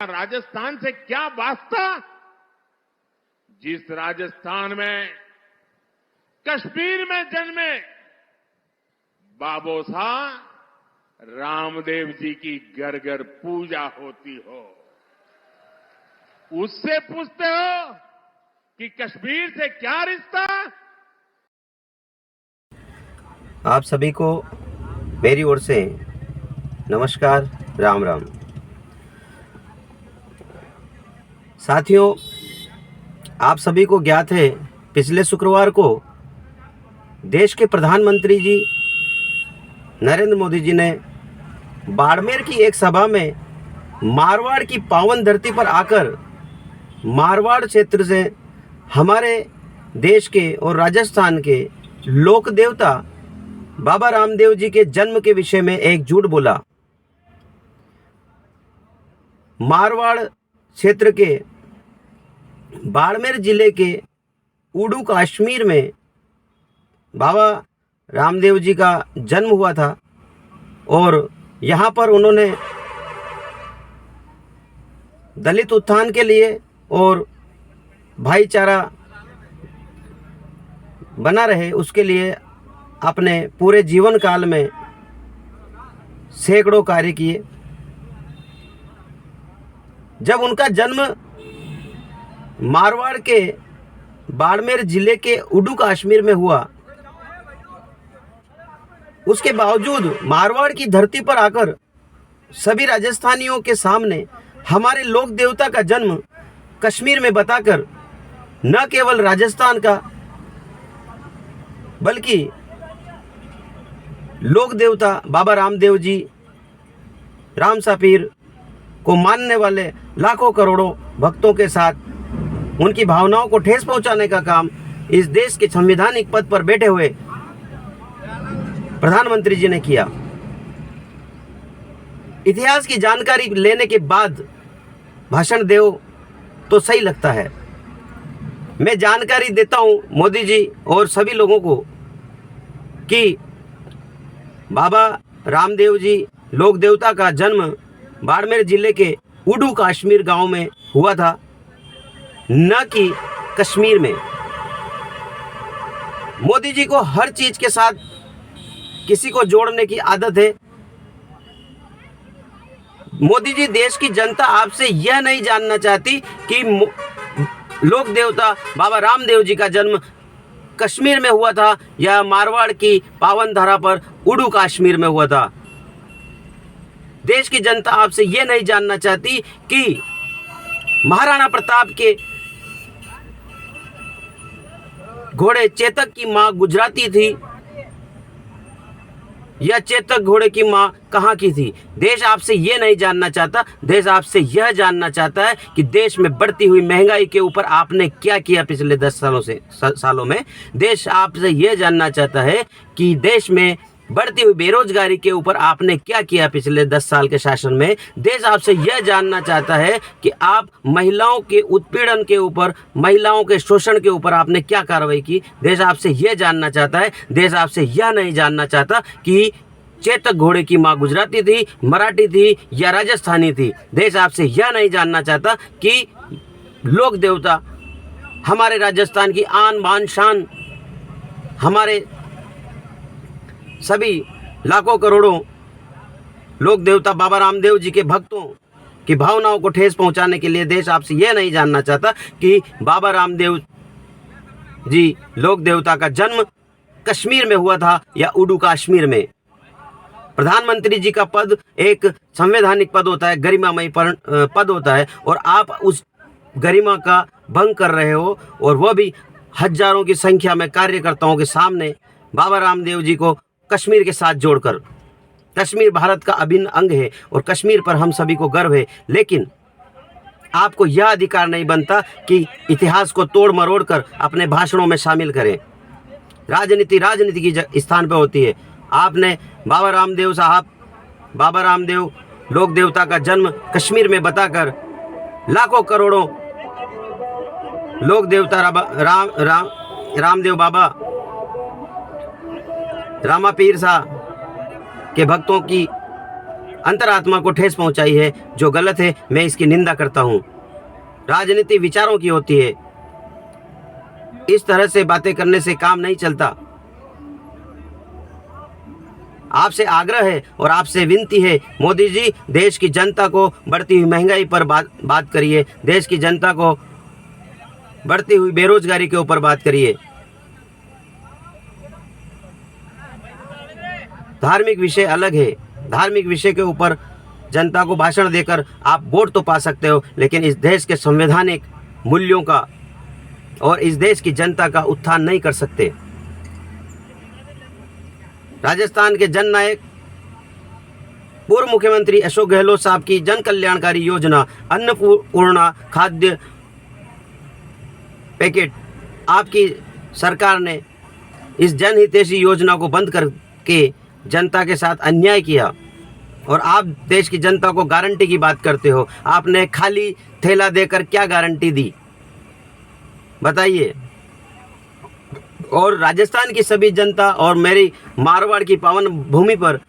राजस्थान से क्या वास्ता? जिस राजस्थान में कश्मीर में जन्मे बाबू साहब रामदेव जी की घर घर पूजा होती हो, उससे पूछते हो कि कश्मीर से क्या रिश्ता? आप सभी को मेरी ओर से नमस्कार, राम राम। साथियों, आप सभी को ज्ञात है, पिछले शुक्रवार को देश के प्रधानमंत्री जी नरेंद्र मोदी जी ने बाड़मेर की एक सभा में मारवाड़ की पावन धरती पर आकर मारवाड़ क्षेत्र से हमारे देश के और राजस्थान के लोक देवता बाबा रामदेव जी के जन्म के विषय में एक झूठ बोला। मारवाड़ क्षेत्र के बाड़मेर जिले के उडू कश्मीर में बाबा रामदेव जी का जन्म हुआ था और यहाँ पर उन्होंने दलित उत्थान के लिए और भाईचारा बना रहे उसके लिए अपने पूरे जीवन काल में सैकड़ों कार्य किए। जब उनका जन्म मारवाड़ के बाड़मेर जिले के उडू कश्मीर में हुआ, उसके बावजूद मारवाड़ की धरती पर आकर सभी राजस्थानियों के सामने हमारे लोक देवता का जन्म कश्मीर में बताकर न केवल राजस्थान का बल्कि लोक देवता बाबा रामदेव जी, राम सापीर को मानने वाले लाखों करोड़ों भक्तों के साथ उनकी भावनाओं को ठेस पहुंचाने का काम इस देश के संवैधानिक पद पर बैठे हुए प्रधानमंत्री जी ने किया। इतिहास की जानकारी लेने के बाद भाषण दो तो सही लगता है। मैं जानकारी देता हूं मोदी जी और सभी लोगों को कि बाबा रामदेव जी लोक देवता का जन्म बाड़मेर जिले के उडू कश्मीर गांव में हुआ था, न कि कश्मीर में। मोदी जी को हर चीज के साथ किसी को जोड़ने की आदत है। मोदी जी, देश की जनता आपसे यह नहीं जानना चाहती कि लोक देवता बाबा रामदेव जी का जन्म कश्मीर में हुआ था या मारवाड़ की पावन धरा पर उडू कश्मीर में हुआ था। देश की जनता आपसे यह नहीं जानना चाहती कि महाराणा प्रताप के घोड़े चेतक की मां गुजराती थी या चेतक घोड़े की मां कहां की थी। देश आपसे यह नहीं जानना चाहता। देश आपसे यह जानना चाहता है कि देश में बढ़ती हुई महंगाई के ऊपर आपने क्या किया पिछले 10 सालों में। देश आपसे यह जानना चाहता है कि देश में बढ़ती हुई बेरोजगारी के ऊपर आपने क्या किया पिछले 10 साल के शासन में। देश आपसे यह जानना चाहता है कि आप महिलाओं के उत्पीड़न के ऊपर, महिलाओं के शोषण के ऊपर आपने क्या कार्रवाई की। देश आपसे यह जानना चाहता है। देश आपसे यह नहीं जानना चाहता कि चेतक घोड़े की मां गुजराती थी, मराठी थी या राजस्थानी थी। देश आपसे यह नहीं जानना चाहता कि लोक देवता हमारे राजस्थान की आन बान शान, हमारे सभी लाखों करोड़ों लोक देवता बाबा रामदेव जी के भक्तों की भावनाओं को ठेस पहुंचाने के लिए देश आपसे यह नहीं जानना चाहता कि बाबा रामदेव जी लोक देवता का जन्म कश्मीर में हुआ था या उडू कश्मीर में। प्रधानमंत्री जी का पद एक संवैधानिक पद होता है, गरिमामयी पद होता है, और आप उस गरिमा का भंग कर रहे हो, और वह भी हजारों की संख्या में कार्यकर्ताओं के सामने बाबा रामदेव जी को कश्मीर के साथ जोड़कर। कश्मीर भारत का अभिन्न अंग है और कश्मीर पर हम सभी को गर्व है, लेकिन आपको यह अधिकार नहीं बनता कि इतिहास को तोड़ मरोड़ कर अपने भाषणों में शामिल करें। राजनीति की स्थान पर होती है। आपने बाबा रामदेव लोक देवता का जन्म कश्मीर में बताकर लाखों करोड़ों लोक देवता रामदेव बाबा रामा पीर साहब के भक्तों की अंतरात्मा को ठेस पहुंचाई है, जो गलत है। मैं इसकी निंदा करता हूं। राजनीति विचारों की होती है, इस तरह से बातें करने से काम नहीं चलता। आपसे आग्रह है और आपसे विनती है, मोदी जी, देश की जनता को बढ़ती हुई महंगाई पर बात करिए, देश की जनता को बढ़ती हुई बेरोजगारी के ऊपर बात करिए। धार्मिक विषय अलग है, धार्मिक विषय के ऊपर जनता को भाषण देकर आप वोट तो पा सकते हो, लेकिन इस देश के संवैधानिक मूल्यों का और इस देश की जनता का उत्थान नहीं कर सकते। राजस्थान के जननायक पूर्व मुख्यमंत्री अशोक गहलोत साहब की जन कल्याणकारी योजना अन्नपूर्णा खाद्य पैकेट, आपकी सरकार ने इस जनहितैषी योजना को बंद करके जनता के साथ अन्याय किया और आप देश की जनता को गारंटी की बात करते हो। आपने खाली थैला देकर क्या गारंटी दी, बताइए। और राजस्थान की सभी जनता और मेरी मारवाड़ की पावन भूमि पर